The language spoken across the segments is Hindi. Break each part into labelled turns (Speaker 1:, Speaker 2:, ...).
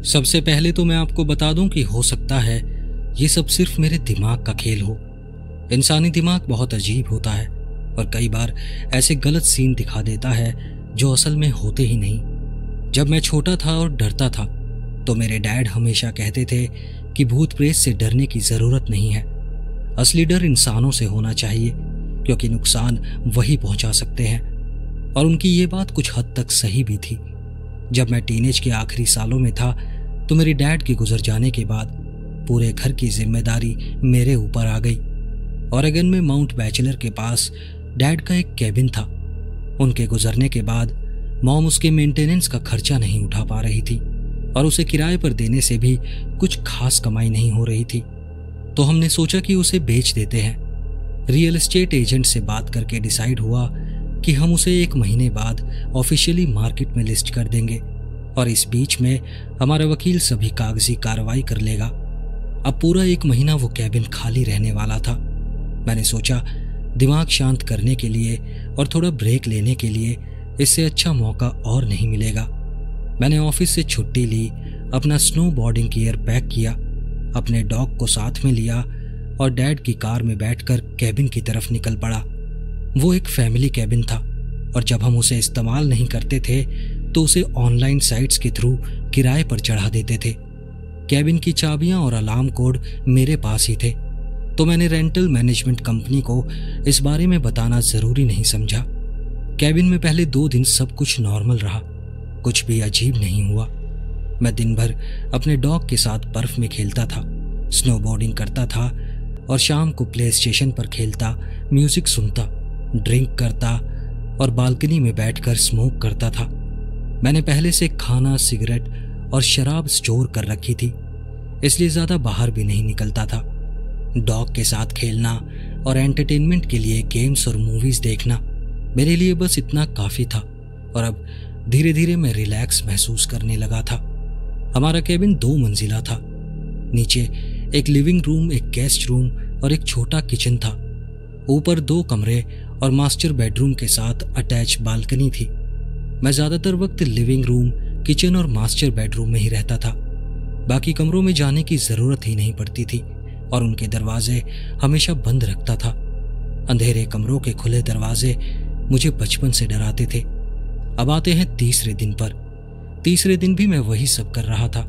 Speaker 1: सबसे पहले तो मैं आपको बता दूं कि हो सकता है ये सब सिर्फ मेरे दिमाग का खेल हो। इंसानी दिमाग बहुत अजीब होता है और कई बार ऐसे गलत सीन दिखा देता है जो असल में होते ही नहीं। जब मैं छोटा था और डरता था तो मेरे डैड हमेशा कहते थे कि भूत प्रेत से डरने की ज़रूरत नहीं है, असली डर इंसानों से होना चाहिए क्योंकि नुकसान वही पहुंचा सकते हैं। और उनकी ये बात कुछ हद तक सही भी थी। जब मैं टीनेज के आखिरी सालों में था तो मेरी डैड के गुजर जाने के बाद पूरे घर की जिम्मेदारी मेरे ऊपर आ गई। ओरेगन में माउंट बैचलर के पास डैड का एक कैबिन था। उनके गुजरने के बाद मॉम उसके मेंटेनेंस का खर्चा नहीं उठा पा रही थी और उसे किराए पर देने से भी कुछ खास कमाई नहीं हो रही थी। तो हमने सोचा कि उसे बेच देते हैं। रियल एस्टेट एजेंट से बात करके डिसाइड हुआ कि हम उसे 1 महीने बाद ऑफिशियली मार्केट में लिस्ट कर देंगे और इस बीच में हमारा वकील सभी कागजी कार्रवाई कर लेगा। अब पूरा 1 महीना वो कैबिन खाली रहने वाला था। मैंने सोचा दिमाग शांत करने के लिए और थोड़ा ब्रेक लेने के लिए इससे अच्छा मौका और नहीं मिलेगा। मैंने ऑफिस से छुट्टी ली, अपना स्नो बोर्डिंग गियर पैक किया, अपने डॉग को साथ में लिया और डैड की कार में बैठकर कैबिन की तरफ निकल पड़ा। वो एक फैमिली कैबिन था और जब हम उसे इस्तेमाल नहीं करते थे तो उसे ऑनलाइन साइट्स के थ्रू किराए पर चढ़ा देते थे। कैबिन की चाबियां और अलार्म कोड मेरे पास ही थे, तो मैंने रेंटल मैनेजमेंट कंपनी को इस बारे में बताना ज़रूरी नहीं समझा। कैबिन में पहले 2 दिन सब कुछ नॉर्मल रहा, कुछ भी अजीब नहीं हुआ। मैं दिन भर अपने डॉग के साथ बर्फ में खेलता था, स्नोबोर्डिंग करता था और शाम को प्ले स्टेशन पर खेलता, म्यूजिक सुनता, ड्रिंक करता और बालकनी में बैठकर स्मोक करता था। मैंने पहले से खाना, सिगरेट और शराब स्टोर कर रखी थी, इसलिए ज़्यादा बाहर भी नहीं निकलता था। डॉग के साथ खेलना और एंटरटेनमेंट के लिए गेम्स और मूवीज़ देखना मेरे लिए बस इतना काफ़ी था और अब धीरे धीरे मैं रिलैक्स महसूस करने लगा था। हमारा कैबिन 2 मंजिला था। नीचे एक लिविंग रूम, एक गेस्ट रूम और एक छोटा किचन था। ऊपर 2 कमरे और मास्टर बेडरूम के साथ अटैच बालकनी थी। मैं ज़्यादातर वक्त लिविंग रूम, किचन और मास्टर बेडरूम में ही रहता था। बाकी कमरों में जाने की ज़रूरत ही नहीं पड़ती थी और उनके दरवाजे हमेशा बंद रखता था। अंधेरे कमरों के खुले दरवाजे मुझे बचपन से डराते थे। अब आते हैं तीसरे दिन पर। तीसरे दिन भी मैं वही सब कर रहा था,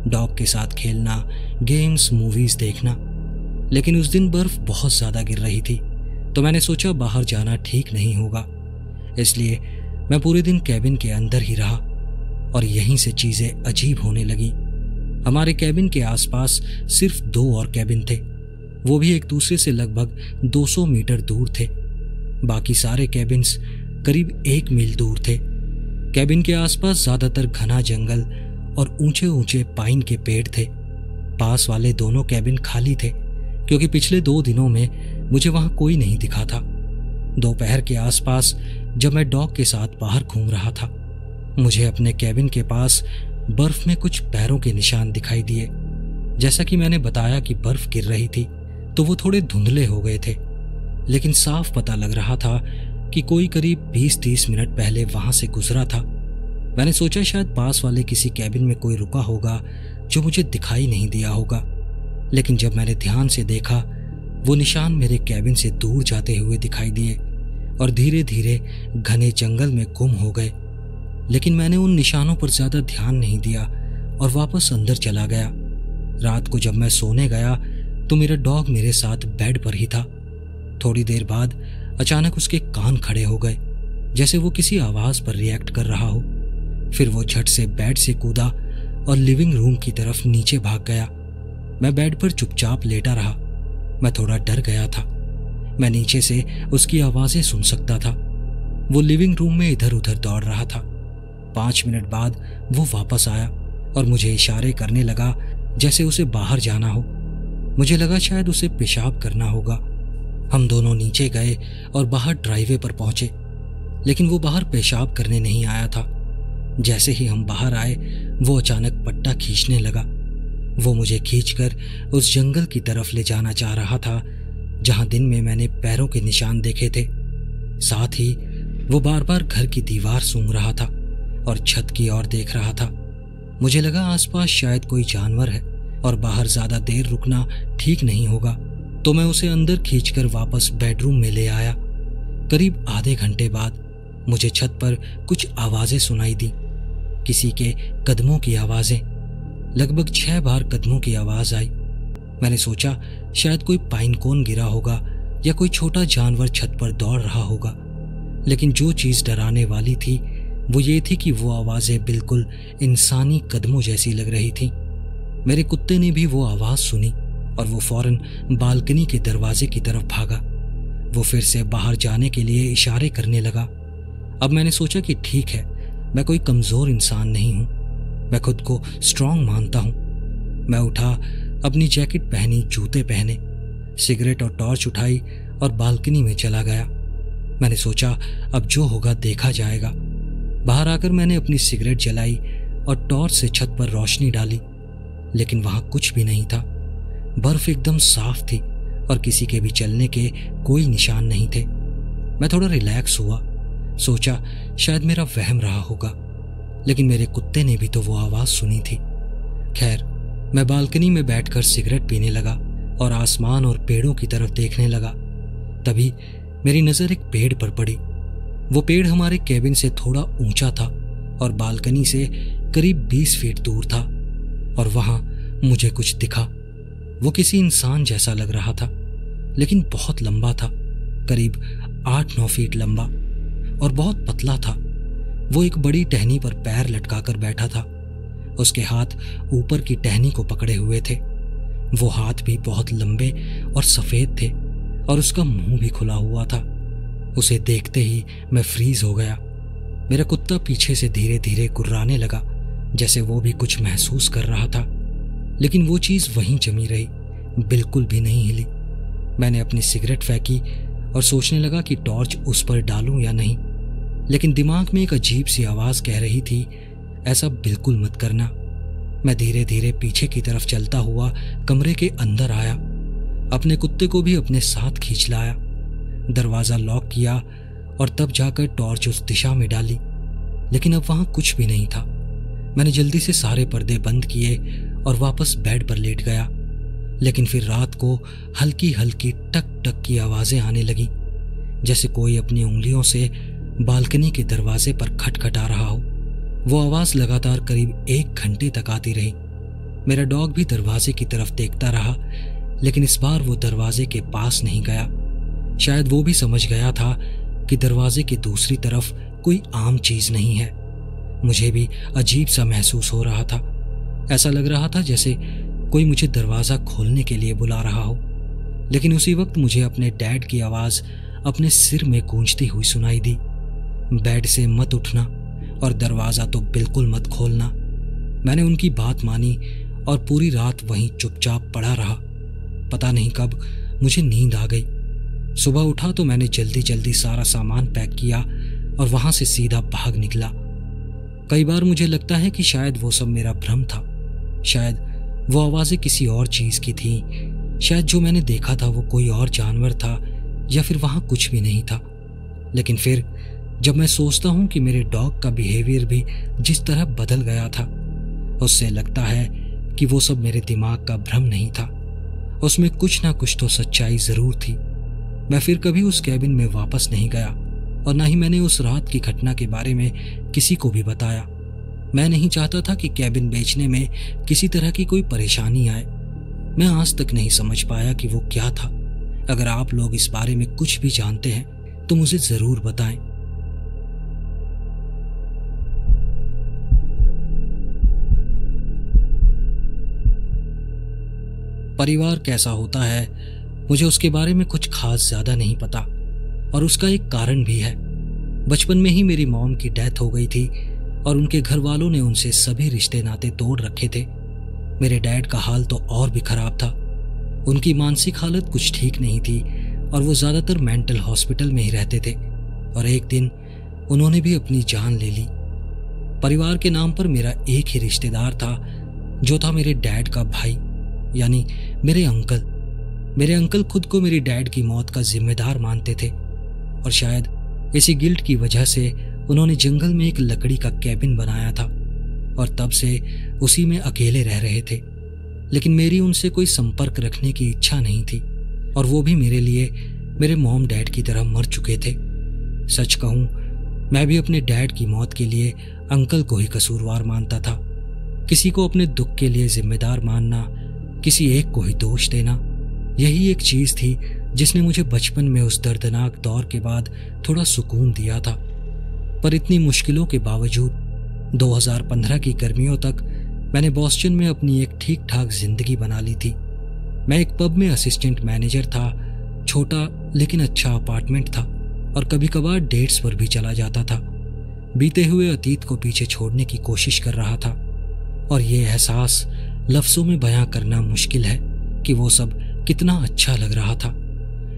Speaker 1: डॉग के साथ खेलना, गेम्स, मूवीज़ देखना। लेकिन उस दिन बर्फ़ बहुत ज़्यादा गिर रही थी तो मैंने सोचा बाहर जाना ठीक नहीं होगा, इसलिए मैं पूरे दिन कैबिन के अंदर ही रहा और यहीं से चीज़ें अजीब होने लगी। हमारे कैबिन के आसपास सिर्फ 2 और कैबिन थे, वो भी एक दूसरे से लगभग 200 मीटर दूर थे। बाकी सारे कैबिन्स करीब 1 मील दूर थे। कैबिन के आसपास ज़्यादातर घना जंगल और ऊंचे ऊंचे पाइन के पेड़ थे। पास वाले दोनों कैबिन खाली थे क्योंकि पिछले 2 दिनों में मुझे वहां कोई नहीं दिखा था। दोपहर के आसपास जब मैं डॉग के साथ बाहर घूम रहा था, मुझे अपने कैबिन के पास बर्फ में कुछ पैरों के निशान दिखाई दिए। जैसा कि मैंने बताया कि बर्फ गिर रही थी तो वो थोड़े धुंधले हो गए थे, लेकिन साफ पता लग रहा था कि कोई करीब 20-30 मिनट पहले वहां से गुजरा था। मैंने सोचा शायद पास वाले किसी कैबिन में कोई रुका होगा जो मुझे दिखाई नहीं दिया होगा, लेकिन जब मैंने ध्यान से देखा वो निशान मेरे कैबिन से दूर जाते हुए दिखाई दिए और धीरे धीरे घने जंगल में गुम हो गए। लेकिन मैंने उन निशानों पर ज़्यादा ध्यान नहीं दिया और वापस अंदर चला गया। रात को जब मैं सोने गया तो मेरा डॉग मेरे साथ बेड पर ही था। थोड़ी देर बाद अचानक उसके कान खड़े हो गए, जैसे वो किसी आवाज़ पर रिएक्ट कर रहा हो। फिर वो झट से बेड से कूदा और लिविंग रूम की तरफ नीचे भाग गया। मैं बेड पर चुपचाप लेटा रहा। मैं थोड़ा डर गया था। मैं नीचे से उसकी आवाज़ें सुन सकता था। वो लिविंग रूम में इधर उधर दौड़ रहा था। 5 मिनट बाद वो वापस आया और मुझे इशारे करने लगा जैसे उसे बाहर जाना हो। मुझे लगा शायद उसे पेशाब करना होगा। हम दोनों नीचे गए और बाहर ड्राइवे पर पहुंचे, लेकिन वो बाहर पेशाब करने नहीं आया था। जैसे ही हम बाहर आए वो अचानक पट्टा खींचने लगा। वो मुझे खींचकर उस जंगल की तरफ ले जाना चाह रहा था जहां दिन में मैंने पैरों के निशान देखे थे। साथ ही वो बार बार घर की दीवार सूंघ रहा था और छत की ओर देख रहा था। मुझे लगा आसपास शायद कोई जानवर है और बाहर ज्यादा देर रुकना ठीक नहीं होगा, तो मैं उसे अंदर खींचकर वापस बेडरूम में ले आया। करीब आधे घंटे बाद मुझे छत पर कुछ आवाजें सुनाई दी, किसी के कदमों की आवाजें। लगभग 6 बार कदमों की आवाज आई। मैंने सोचा शायद कोई पाइन कोन गिरा होगा या कोई छोटा जानवर छत पर दौड़ रहा होगा, लेकिन जो चीज डराने वाली थी वो ये थी कि वो आवाजें बिल्कुल इंसानी कदमों जैसी लग रही थी। मेरे कुत्ते ने भी वो आवाज सुनी और वो फौरन बालकनी के दरवाजे की तरफ भागा। वो फिर से बाहर जाने के लिए इशारे करने लगा। अब मैंने सोचा कि ठीक है, मैं कोई कमजोर इंसान नहीं हूं, मैं खुद को स्ट्रांग मानता हूं। मैं उठा, अपनी जैकेट पहनी, जूते पहने, सिगरेट और टॉर्च उठाई और बालकनी में चला गया। मैंने सोचा अब जो होगा देखा जाएगा। बाहर आकर मैंने अपनी सिगरेट जलाई और टॉर्च से छत पर रोशनी डाली, लेकिन वहां कुछ भी नहीं था। बर्फ एकदम साफ थी और किसी के भी चलने के कोई निशान नहीं थे। मैं थोड़ा रिलैक्स हुआ, सोचा शायद मेरा वहम रहा होगा, लेकिन मेरे कुत्ते ने भी तो वो आवाज सुनी थी। खैर, मैं बालकनी में बैठकर सिगरेट पीने लगा और आसमान और पेड़ों की तरफ देखने लगा। तभी मेरी नजर एक पेड़ पर पड़ी। वो पेड़ हमारे केबिन से थोड़ा ऊंचा था और बालकनी से करीब 20 फीट दूर था, और वहां मुझे कुछ दिखा। वो किसी इंसान जैसा लग रहा था, लेकिन बहुत लंबा था, करीब 8-9 फीट लंबा और बहुत पतला था। वो एक बड़ी टहनी पर पैर लटकाकर बैठा था। उसके हाथ ऊपर की टहनी को पकड़े हुए थे। वो हाथ भी बहुत लंबे और सफेद थे और उसका मुंह भी खुला हुआ था। उसे देखते ही मैं फ्रीज हो गया। मेरा कुत्ता पीछे से धीरे धीरे गुर्राने लगा, जैसे वो भी कुछ महसूस कर रहा था, लेकिन वो चीज वहीं जमी रही, बिल्कुल भी नहीं हिली। मैंने अपनी सिगरेट फेंकी और सोचने लगा कि टॉर्च उस पर डालूं या नहीं, लेकिन दिमाग में एक अजीब सी आवाज कह रही थी, ऐसा बिल्कुल मत करना। मैं धीरे धीरे पीछे की तरफ चलता हुआ कमरे के अंदर आया, अपने कुत्ते को भी अपने साथ खींच लाया, दरवाजा लॉक किया और तब जाकर टॉर्च उस दिशा में डाली, लेकिन अब वहां कुछ भी नहीं था। मैंने जल्दी से सारे पर्दे बंद किए और वापस बेड पर लेट गया, लेकिन फिर रात को हल्की हल्की टक टक की आवाजें आने लगी, जैसे कोई अपनी उंगलियों से बालकनी के दरवाजे पर खटखटा रहा हो। वो आवाज लगातार करीब 1 घंटे तक आती रही। मेरा डॉग भी दरवाजे की तरफ देखता रहा, लेकिन इस बार वो दरवाजे के पास नहीं गया। शायद वो भी समझ गया था कि दरवाजे की दूसरी तरफ कोई आम चीज नहीं है। मुझे भी अजीब सा महसूस हो रहा था। ऐसा लग रहा था जैसे कोई मुझे दरवाजा खोलने के लिए बुला रहा हो, लेकिन उसी वक्त मुझे अपने डैड की आवाज अपने सिर में गूंजती हुई सुनाई दी, बेड से मत उठना और दरवाजा तो बिल्कुल मत खोलना। मैंने उनकी बात मानी और पूरी रात वहीं चुपचाप पड़ा रहा। पता नहीं कब मुझे नींद आ गई। सुबह उठा तो मैंने जल्दी जल्दी सारा सामान पैक किया और वहां से सीधा भाग निकला। कई बार मुझे लगता है कि शायद वो सब मेरा भ्रम था, शायद वो आवाजें किसी और चीज की थी, शायद जो मैंने देखा था वो कोई और जानवर था, या फिर वहां कुछ भी नहीं था। लेकिन फिर जब मैं सोचता हूं कि मेरे डॉग का बिहेवियर भी जिस तरह बदल गया था, उससे लगता है कि वो सब मेरे दिमाग का भ्रम नहीं था, उसमें कुछ ना कुछ तो सच्चाई जरूर थी। मैं फिर कभी उस कैबिन में वापस नहीं गया और ना ही मैंने उस रात की घटना के बारे में किसी को भी बताया। मैं नहीं चाहता था कि कैबिन बेचने में किसी तरह की कोई परेशानी आए। मैं आज तक नहीं समझ पाया कि वो क्या था। अगर आप लोग इस बारे में कुछ भी जानते हैं तो मुझे जरूर बताएं। परिवार कैसा होता है, मुझे उसके बारे में कुछ खास ज्यादा नहीं पता, और उसका एक कारण भी है। बचपन में ही मेरी मॉम की डेथ हो गई थी और उनके घर वालों ने उनसे सभी रिश्ते नाते तोड़ रखे थे। मेरे डैड का हाल तो और भी खराब था। उनकी मानसिक हालत कुछ ठीक नहीं थी और वो ज्यादातर मेंटल हॉस्पिटल में ही रहते थे, और एक दिन उन्होंने भी अपनी जान ले ली। परिवार के नाम पर मेरा एक ही रिश्तेदार था, जो था मेरे डैड का भाई, यानी मेरे अंकल। मेरे अंकल खुद को मेरी डैड की मौत का जिम्मेदार मानते थे, और शायद इसी गिल्ट की वजह से उन्होंने जंगल में एक लकड़ी का कैबिन बनाया था, और तब से उसी में अकेले रह रहे थे, लेकिन मेरी उनसे कोई संपर्क रखने की इच्छा नहीं थी, और वो भी मेरे लिए मेरे मॉम डैड की तरह मर चुके थे। सच कहूं, मैं भी अपने डैड की मौत के लिए अंकल को ही कसूरवार मानता था। किसी को अपने दुख के लिए जिम्मेदार मानना, किसी एक को ही दोष देना, यही एक चीज थी जिसने मुझे बचपन में उस दर्दनाक दौर के बाद थोड़ा सुकून दिया था। पर इतनी मुश्किलों के बावजूद 2015 की गर्मियों तक मैंने बॉस्टन में अपनी एक ठीक ठाक जिंदगी बना ली थी। मैं एक पब में असिस्टेंट मैनेजर था। छोटा लेकिन अच्छा अपार्टमेंट था, और कभी कभार डेट्स पर भी चला जाता था। बीते हुए अतीत को पीछे छोड़ने की कोशिश कर रहा था, और ये एहसास लफ्जों में बयां करना मुश्किल है कि वो सब कितना अच्छा लग रहा था।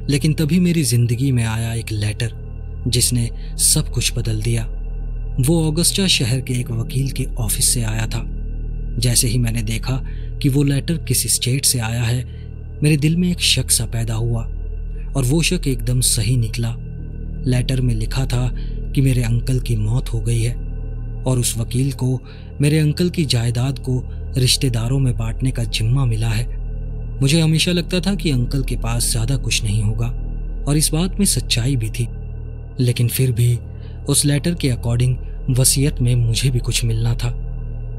Speaker 1: लेकिन तभी मेरी जिंदगी में आया एक लेटर जिसने सब कुछ बदल दिया। वो ऑगस्टा शहर के एक वकील के ऑफिस से आया था। जैसे ही मैंने देखा कि वो लेटर किस स्टेट से आया है, मेरे दिल में एक शक सा पैदा हुआ, और वो शक एकदम सही निकला। लेटर में लिखा था कि मेरे अंकल की मौत हो गई है, और उस वकील को मेरे अंकल की जायदाद को रिश्तेदारों में बांटने का जिम्मा मिला है। मुझे हमेशा लगता था कि अंकल के पास ज्यादा कुछ नहीं होगा, और इस बात में सच्चाई भी थी। लेकिन फिर भी उस लेटर के अकॉर्डिंग वसीयत में मुझे भी कुछ मिलना था।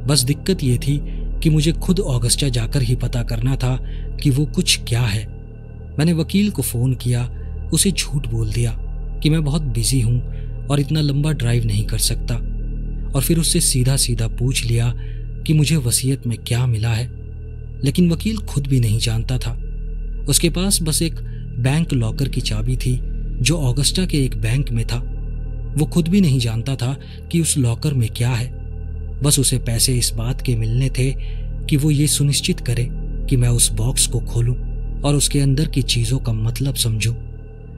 Speaker 1: बस दिक्कत ये थी कि मुझे खुद ऑगस्टा जाकर ही पता करना था कि वो कुछ क्या है। मैंने वकील को फोन किया, उसे झूठ बोल दिया कि मैं बहुत बिजी हूं और इतना लंबा ड्राइव नहीं कर सकता, और फिर उससे सीधा सीधा पूछ लिया कि मुझे वसीयत में क्या मिला है। लेकिन वकील खुद भी नहीं जानता था। उसके पास बस एक बैंक लॉकर की चाबी थी जो ऑगस्टा के एक बैंक में था। वो खुद भी नहीं जानता था कि उस लॉकर में क्या है। बस उसे पैसे इस बात के मिलने थे कि वो ये सुनिश्चित करे कि मैं उस बॉक्स को खोलूं और उसके अंदर की चीजों का मतलब समझूं।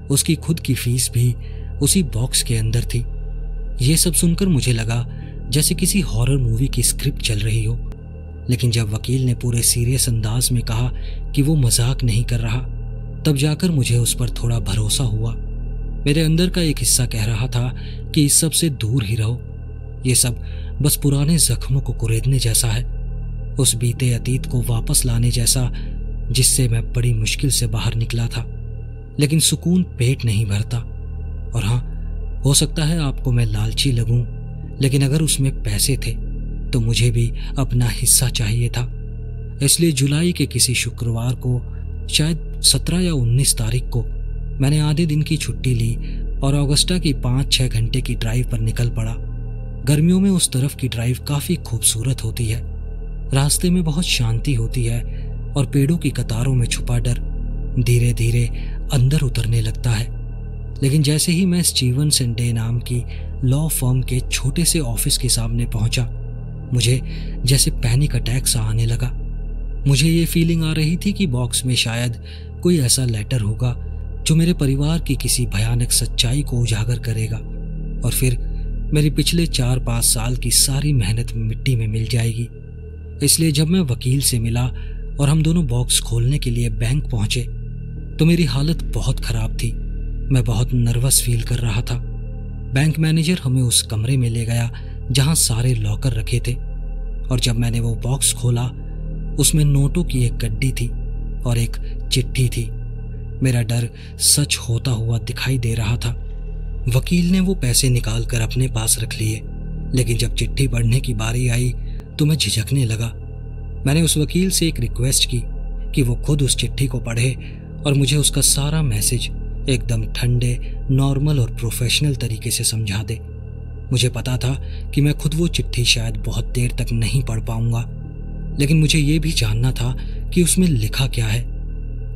Speaker 1: उसकी खुद की फीस भी उसी बॉक्स के अंदर थी। ये सब सुनकर मुझे लगा जैसे किसी हॉरर मूवी की स्क्रिप्ट चल रही हो। लेकिन जब वकील ने पूरे सीरियस अंदाज में कहा कि वो मजाक नहीं कर रहा, तब जाकर मुझे उस पर थोड़ा भरोसा हुआ। मेरे अंदर का एक हिस्सा कह रहा था कि इस सब से दूर ही रहो। ये सब बस पुराने जख्मों को कुरेदने जैसा है, उस बीते अतीत को वापस लाने जैसा जिससे मैं बड़ी मुश्किल से बाहर निकला था। लेकिन सुकून पेट नहीं भरता। और हाँ, हो सकता है आपको मैं लालची लगूं, लेकिन अगर उसमें पैसे थे तो मुझे भी अपना हिस्सा चाहिए था। इसलिए जुलाई के किसी शुक्रवार को, शायद 17 या 19 तारीख को, मैंने आधे दिन की छुट्टी ली और ऑगस्टा की 5-6 घंटे की ड्राइव पर निकल पड़ा। गर्मियों में उस तरफ की ड्राइव काफी खूबसूरत होती है। रास्ते में बहुत शांति होती है और पेड़ों की कतारों में छुपा डर धीरे धीरे अंदर उतरने लगता है। लेकिन जैसे ही मैं स्टीवन्स एंड डे नाम की लॉ फर्म के छोटे से ऑफिस के सामने पहुंचा, मुझे जैसे पैनिक अटैक सा आने लगा। मुझे ये फीलिंग आ रही थी कि बॉक्स में शायद कोई ऐसा लेटर होगा जो मेरे परिवार की किसी भयानक सच्चाई को उजागर करेगा, और फिर मेरी पिछले 4-5 साल की सारी मेहनत मिट्टी में मिल जाएगी। इसलिए जब मैं वकील से मिला और हम दोनों बॉक्स खोलने के लिए बैंक पहुंचे, तो मेरी हालत बहुत खराब थी। मैं बहुत नर्वस फील कर रहा था। बैंक मैनेजर हमें उस कमरे में ले गया जहां सारे लॉकर रखे थे, और जब मैंने वो बॉक्स खोला, उसमें नोटों की एक गड्डी थी और एक चिट्ठी थी। मेरा डर सच होता हुआ दिखाई दे रहा था। वकील ने वो पैसे निकाल कर अपने पास रख लिए, लेकिन जब चिट्ठी पढ़ने की बारी आई तो मैं झिझकने लगा। मैंने उस वकील से एक रिक्वेस्ट की कि वो खुद उस चिट्ठी को पढ़े और मुझे उसका सारा मैसेज एकदम ठंडे, नॉर्मल और प्रोफेशनल तरीके से समझा दे। मुझे पता था कि मैं खुद वो चिट्ठी शायद बहुत देर तक नहीं पढ़ पाऊंगा, लेकिन मुझे ये भी जानना था कि उसमें लिखा क्या है।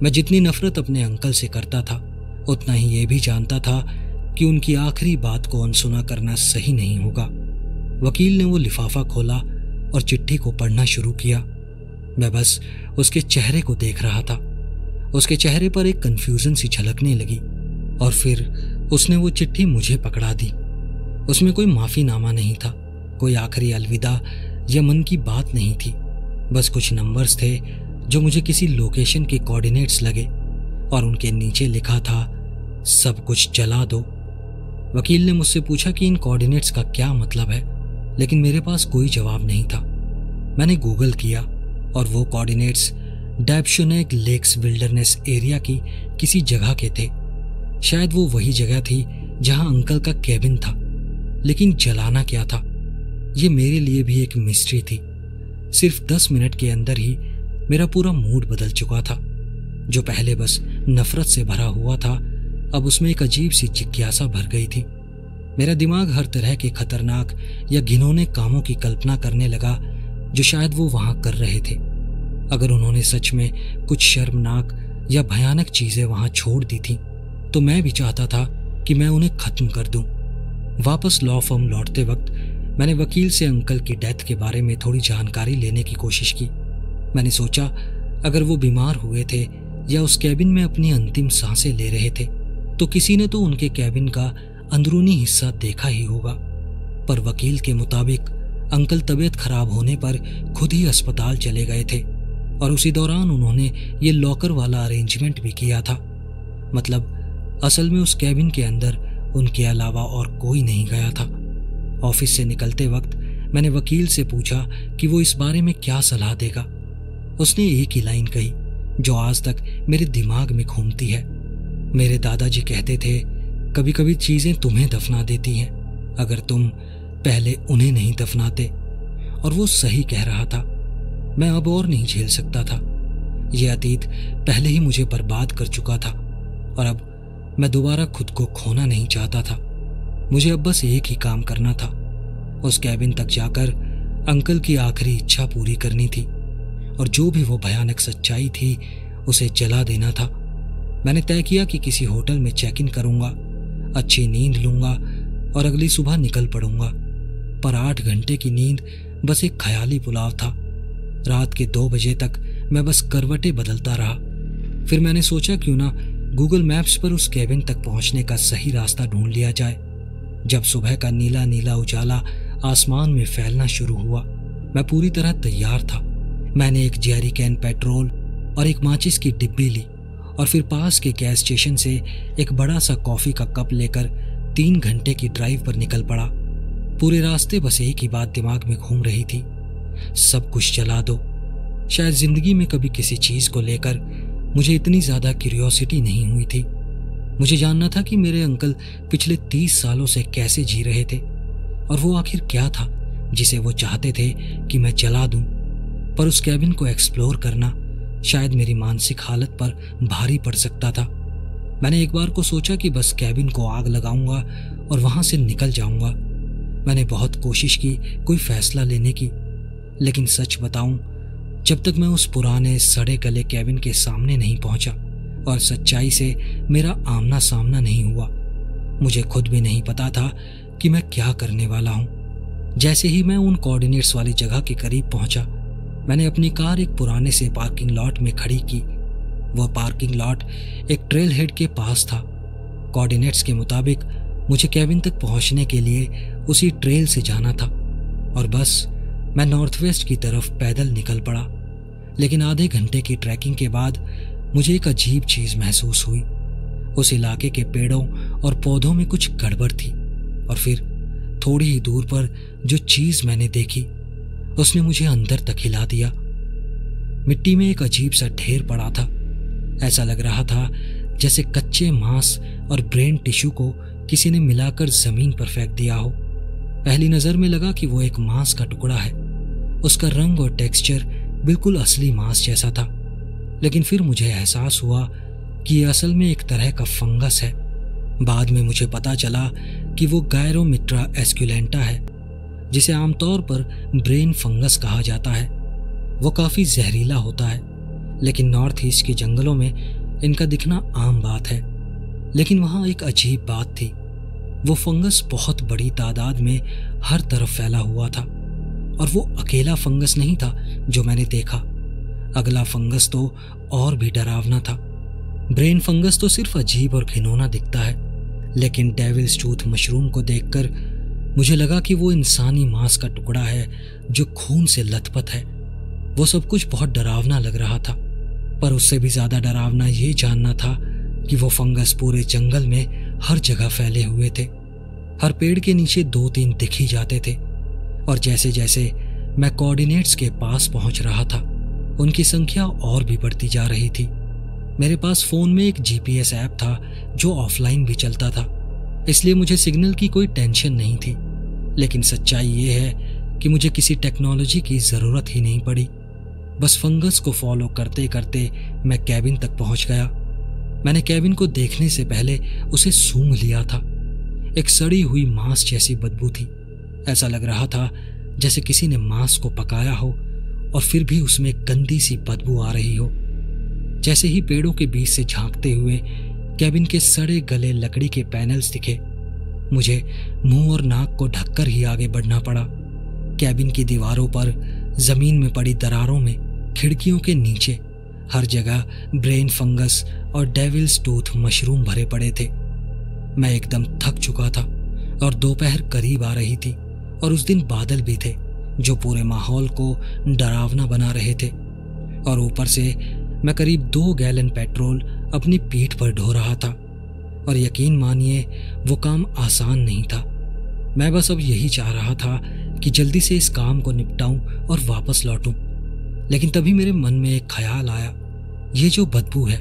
Speaker 1: मैं जितनी नफरत अपने अंकल से करता था, उतना ही ये भी जानता था कि उनकी आखिरी बात को अनसुना करना सही नहीं होगा। वकील ने वो लिफाफा खोला और चिट्ठी को पढ़ना शुरू किया। मैं बस उसके चेहरे को देख रहा था। उसके चेहरे पर एक कंफ्यूजन सी झलकने लगी, और फिर उसने वो चिट्ठी मुझे पकड़ा दी। उसमें कोई माफीनामा नहीं था, कोई आखिरी अलविदा या मन की बात नहीं थी। बस कुछ नंबर्स थे जो मुझे किसी लोकेशन के कोऑर्डिनेट्स लगे, और उनके नीचे लिखा था, सब कुछ जला दो। वकील ने मुझसे पूछा कि इन कोऑर्डिनेट्स का क्या मतलब है, लेकिन मेरे पास कोई जवाब नहीं था। मैंने गूगल किया और वो कोऑर्डिनेट्स डैप्शोनेग लेक्स विल्डरनेस एरिया की किसी जगह के थे। शायद वो वही जगह थी जहां अंकल का केबिन था, लेकिन जलाना क्या था, ये मेरे लिए भी एक मिस्ट्री थी। सिर्फ 10 मिनट के अंदर ही मेरा पूरा मूड बदल चुका था। जो पहले बस नफरत से भरा हुआ था, अब उसमें एक अजीब सी जिज्ञासा भर गई थी। मेरा दिमाग हर तरह के खतरनाक या घिनौने कामों की कल्पना करने लगा जो शायद वो वहां कर रहे थे। अगर उन्होंने सच में कुछ शर्मनाक या भयानक चीजें वहां छोड़ दी थी, तो मैं भी चाहता था कि मैं उन्हें खत्म कर दूं। वापस लॉ फर्म लौटते वक्त मैंने वकील से अंकल की डेथ के बारे में थोड़ी जानकारी लेने की कोशिश की। मैंने सोचा अगर वो बीमार हुए थे या उस कैबिन में अपनी अंतिम सांसें ले रहे थे, तो किसी ने तो उनके कैबिन का अंदरूनी हिस्सा देखा ही होगा। पर वकील के मुताबिक अंकल तबीयत खराब होने पर खुद ही अस्पताल चले गए थे और उसी दौरान उन्होंने ये लॉकर वाला अरेंजमेंट भी किया था। मतलब असल में उस कैबिन के अंदर उनके अलावा और कोई नहीं गया था। ऑफिस से निकलते वक्त मैंने वकील से पूछा कि वो इस बारे में क्या सलाह देगा। उसने एक ही लाइन कही जो आज तक मेरे दिमाग में घूमती है। मेरे दादाजी कहते थे, कभी कभी चीजें तुम्हें दफना देती हैं अगर तुम पहले उन्हें नहीं दफनाते। और वो सही कह रहा था। मैं अब और नहीं झेल सकता था। यह अतीत पहले ही मुझे बर्बाद कर चुका था और अब मैं दोबारा खुद को खोना नहीं चाहता था। मुझे अब बस एक ही काम करना था, उस कैबिन तक जाकर अंकल की आखिरी इच्छा पूरी करनी थी और जो भी वो भयानक सच्चाई थी उसे जला देना था। मैंने तय किया कि किसी होटल में चेक इन करूंगा, अच्छी नींद लूंगा और अगली सुबह निकल पड़ूंगा। पर 8 घंटे की नींद बस एक ख्याली पुलाव था। रात के 2 बजे तक मैं बस करवटें बदलता रहा। फिर मैंने सोचा क्यों ना गूगल मैप्स पर उस कैबिन तक पहुंचने का सही रास्ता ढूंढ लिया जाए। जब सुबह का नीला नीला उजाला आसमान में फैलना शुरू हुआ, मैं पूरी तरह तैयार था। मैंने एक जेरी कैन पेट्रोल और एक माचिस की डिब्बी ली और फिर पास के गैस स्टेशन से एक बड़ा सा कॉफी का कप लेकर 3 घंटे की ड्राइव पर निकल पड़ा। पूरे रास्ते बस एक ही बात दिमाग में घूम रही थी, सब कुछ जला दो। शायद जिंदगी में कभी किसी चीज को लेकर मुझे इतनी ज्यादा क्यूरियोसिटी नहीं हुई थी। मुझे जानना था कि मेरे अंकल पिछले 30 सालों से कैसे जी रहे थे और वो आखिर क्या था जिसे वो चाहते थे कि मैं जला दूं। पर उस कैबिन को एक्सप्लोर करना शायद मेरी मानसिक हालत पर भारी पड़ सकता था। मैंने एक बार को सोचा कि बस कैबिन को आग लगाऊंगा और वहां से निकल जाऊंगा। मैंने बहुत कोशिश की कोई फैसला लेने की, लेकिन सच बताऊं, जब तक मैं उस पुराने सड़े गले कैबिन के सामने नहीं पहुंचा और सच्चाई से मेरा आमना सामना नहीं हुआ, मुझे खुद भी नहीं पता था कि मैं क्या करने वाला हूं। जैसे ही मैं उन कोऑर्डिनेट्स वाली जगह के करीब पहुंचा, मैंने अपनी कार एक पुराने से पार्किंग लॉट में खड़ी की। वह पार्किंग लॉट एक ट्रेल हेड के पास था। कोऑर्डिनेट्स के मुताबिक मुझे कैबिन तक पहुंचने के लिए उसी ट्रेल से जाना था और बस मैं नॉर्थ वेस्ट की तरफ पैदल निकल पड़ा। लेकिन आधे घंटे की ट्रैकिंग के बाद मुझे एक अजीब चीज महसूस हुई। उस इलाके के पेड़ों और पौधों में कुछ गड़बड़ थी और फिर थोड़ी ही दूर पर जो चीज मैंने देखी उसने मुझे अंदर तक हिला दिया। मिट्टी में एक अजीब सा ढेर पड़ा था। ऐसा लग रहा था जैसे कच्चे मांस और ब्रेन टिश्यू को किसी ने मिलाकर जमीन पर फेंक दिया हो। पहली नजर में लगा कि वो एक मांस का टुकड़ा है। उसका रंग और टेक्सचर बिल्कुल असली मांस जैसा था, लेकिन फिर मुझे एहसास हुआ कि ये असल में एक तरह का फंगस है। बाद में मुझे पता चला कि वो गायरोमिट्रा एस्कुलेंटा है, जिसे आमतौर पर ब्रेन फंगस कहा जाता है। वो काफी जहरीला होता है, लेकिन नॉर्थ ईस्ट के जंगलों में इनका दिखना आम बात है। लेकिन वहाँ एक अजीब बात थी, वो फंगस बहुत बड़ी तादाद में हर तरफ फैला हुआ था और वो अकेला फंगस नहीं था जो मैंने देखा। अगला फंगस तो और भी डरावना था। ब्रेन फंगस तो सिर्फ अजीब और घिनौना दिखता है, लेकिन डेविल्स टूथ मशरूम को देखकर मुझे लगा कि वो इंसानी मांस का टुकड़ा है जो खून से लथपथ है। वो सब कुछ बहुत डरावना लग रहा था, पर उससे भी ज्यादा डरावना ये जानना था कि वो फंगस पूरे जंगल में हर जगह फैले हुए थे। हर पेड़ के नीचे 2-3 दिख ही जाते थे और जैसे जैसे मैं कोऑर्डिनेट्स के पास पहुंच रहा था। उनकी संख्या और भी बढ़ती जा रही थी। मेरे पास फोन में एक जीपीएस ऐप था जो ऑफलाइन भी चलता था, इसलिए मुझे सिग्नल की कोई टेंशन नहीं थी। लेकिन सच्चाई ये है कि मुझे किसी टेक्नोलॉजी की ज़रूरत ही नहीं पड़ी। बस फंगस को फॉलो करते करते मैं कैबिन तक पहुंच गया। मैंने कैबिन को देखने से पहले उसे सूंघ लिया था। एक सड़ी हुई मांस जैसी बदबू थी। ऐसा लग रहा था जैसे किसी ने मांस को पकाया हो और फिर भी उसमें गंदी सी बदबू आ रही हो। जैसे ही पेड़ों के बीच से झांकते हुए कैबिन के सड़े गले लकड़ी के पैनल्स दिखे, मुझे मुंह और नाक को ढककर ही आगे बढ़ना पड़ा। कैबिन की दीवारों पर, जमीन में पड़ी दरारों में, खिड़कियों के नीचे हर जगह ब्रेन फंगस और डेविल्स टूथ मशरूम भरे पड़े थे। मैं एकदम थक चुका था और दोपहर करीब आ रही थी और उस दिन बादल भी थे जो पूरे माहौल को डरावना बना रहे थे। और ऊपर से मैं करीब 2 गैलन पेट्रोल अपनी पीठ पर ढो रहा था। और यकीन मानिए वो काम आसान नहीं था। मैं बस अब यही चाह रहा था कि जल्दी से इस काम को निपटाऊं और वापस लौटूं। लेकिन तभी मेरे मन में एक ख्याल आया, ये जो बदबू है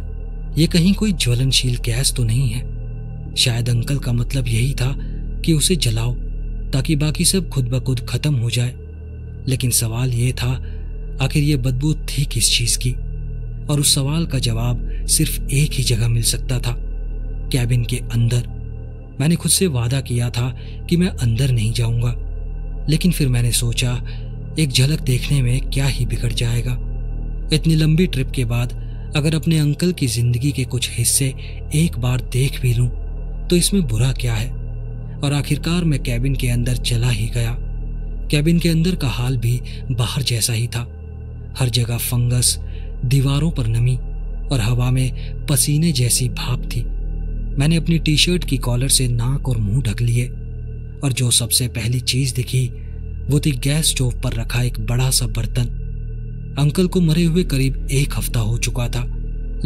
Speaker 1: ये कहीं कोई ज्वलनशील गैस तो नहीं है। शायद अंकल का मतलब यही था कि उसे जलाओ ताकि बाकी सब खुद ब खुद खत्म हो जाए। लेकिन सवाल ये था, आखिर ये बदबू थी किस चीज की? और उस सवाल का जवाब सिर्फ एक ही जगह मिल सकता था, कैबिन के अंदर। मैंने खुद से वादा किया था कि मैं अंदर नहीं जाऊंगा, लेकिन फिर मैंने सोचा एक झलक देखने में क्या ही बिगड़ जाएगा। इतनी लंबी ट्रिप के बाद अगर अपने अंकल की जिंदगी के कुछ हिस्से एक बार देख भी लूं तो इसमें बुरा क्या है। और आखिरकार मैं कैबिन के अंदर चला ही गया। कैबिन के अंदर का हाल भी बाहर जैसा ही था। हर जगह फंगस, दीवारों पर नमी और हवा में पसीने जैसी भाप थी। मैंने अपनी टी शर्ट की कॉलर से नाक और मुंह ढक लिए और जो सबसे पहली चीज दिखी वो थी गैस स्टोव पर रखा एक बड़ा सा बर्तन। अंकल को मरे हुए करीब 1 हफ्ता हो चुका था,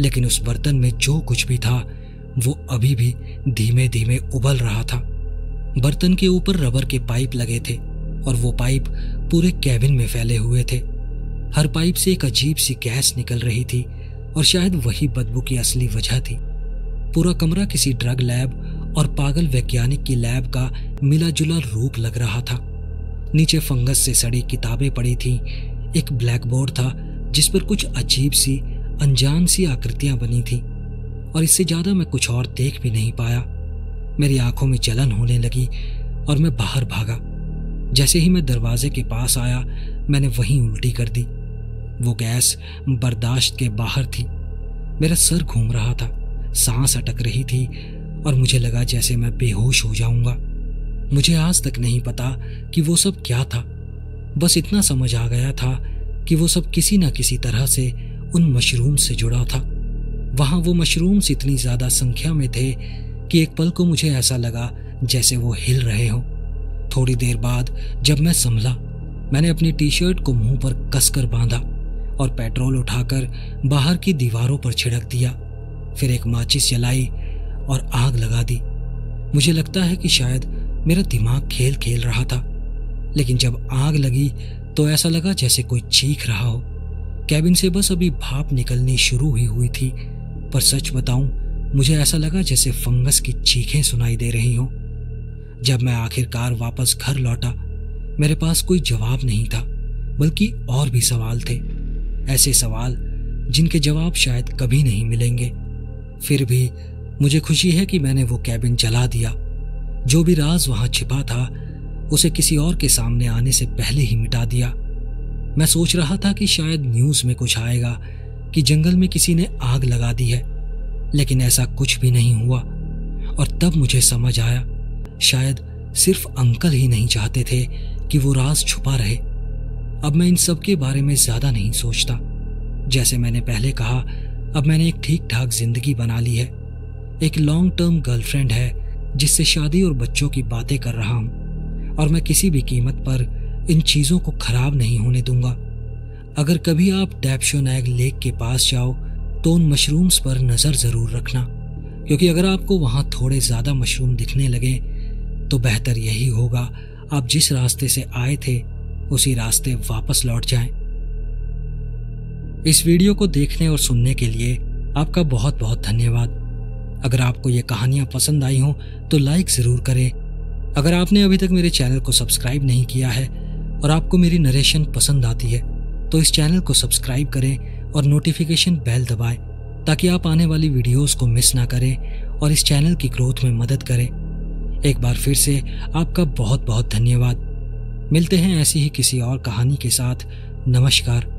Speaker 1: लेकिन उस बर्तन में जो कुछ भी था वो अभी भी धीमे धीमे उबल रहा था। बर्तन के ऊपर रबर के पाइप लगे थे और वो पाइप पूरे कैबिन में फैले हुए थे। हर पाइप से एक अजीब सी गैस निकल रही थी और शायद वही बदबू की असली वजह थी। पूरा कमरा किसी ड्रग लैब और पागल वैज्ञानिक की लैब का मिला जुला रूप लग रहा था। नीचे फंगस से सड़ी किताबें पड़ी थीं। एक ब्लैक बोर्ड था जिस पर कुछ अजीब सी अनजान सी आकृतियां बनी थीं और इससे ज्यादा मैं कुछ और देख भी नहीं पाया। मेरी आंखों में जलन होने लगी और मैं बाहर भागा। जैसे ही मैं दरवाजे के पास आया मैंने वहीं उल्टी कर दी। वो गैस बर्दाश्त के बाहर थी। मेरा सर घूम रहा था, सांस अटक रही थी और मुझे लगा जैसे मैं बेहोश हो जाऊंगा। मुझे आज तक नहीं पता कि वो सब क्या था। बस इतना समझ आ गया था कि वो सब किसी न किसी तरह से उन मशरूम से जुड़ा था। वहां वो मशरूम्स इतनी ज्यादा संख्या में थे कि एक पल को मुझे ऐसा लगा जैसे वो हिल रहे हों। थोड़ी देर बाद जब मैं संभला, मैंने अपनी टी शर्ट को मुंह पर कसकर बांधा और पेट्रोल उठाकर बाहर की दीवारों पर छिड़क दिया। फिर एक माचिस जलाई और आग लगा दी। मुझे लगता है कि शायद मेरा दिमाग खेल खेल रहा था, लेकिन जब आग लगी तो ऐसा लगा जैसे कोई चीख रहा हो। कैबिन से बस अभी भाप निकलनी शुरू हुई थी, पर सच बताऊं मुझे ऐसा लगा जैसे फंगस की चीखें सुनाई दे रही हों। जब मैं आखिरकार वापस घर लौटा, मेरे पास कोई जवाब नहीं था, बल्कि और भी सवाल थे। ऐसे सवाल जिनके जवाब शायद कभी नहीं मिलेंगे। फिर भी मुझे खुशी है कि मैंने वो कैबिन जला दिया। जो भी राज वहां छिपा था उसे किसी और के सामने आने से पहले ही मिटा दिया। मैं सोच रहा था कि शायद न्यूज में कुछ आएगा कि जंगल में किसी ने आग लगा दी है, लेकिन ऐसा कुछ भी नहीं हुआ। और तब मुझे समझ आया, शायद सिर्फ अंकल ही नहीं चाहते थे कि वो राज छुपा रहे। अब मैं इन सब के बारे में ज्यादा नहीं सोचता। जैसे मैंने पहले कहा, अब मैंने एक ठीक ठाक जिंदगी बना ली है। एक लॉन्ग टर्म गर्लफ्रेंड है जिससे शादी और बच्चों की बातें कर रहा हूं, और मैं किसी भी कीमत पर इन चीजों को खराब नहीं होने दूंगा। अगर कभी आप डैप्शोनैग लेक के पास जाओ तो उन मशरूम्स पर नजर जरूर रखना, क्योंकि अगर आपको वहां थोड़े ज्यादा मशरूम दिखने लगे तो बेहतर यही होगा आप जिस रास्ते से आए थे उसी रास्ते वापस लौट जाएं। इस वीडियो को देखने और सुनने के लिए आपका बहुत बहुत धन्यवाद। अगर आपको ये कहानियां पसंद आई हों तो लाइक ज़रूर करें। अगर आपने अभी तक मेरे चैनल को सब्सक्राइब नहीं किया है और आपको मेरी नरेशन पसंद आती है तो इस चैनल को सब्सक्राइब करें और नोटिफिकेशन बेल दबाएं ताकि आप आने वाली वीडियोस को मिस ना करें और इस चैनल की ग्रोथ में मदद करें। एक बार फिर से आपका बहुत बहुत धन्यवाद। मिलते हैं ऐसी ही किसी और कहानी के साथ। नमस्कार।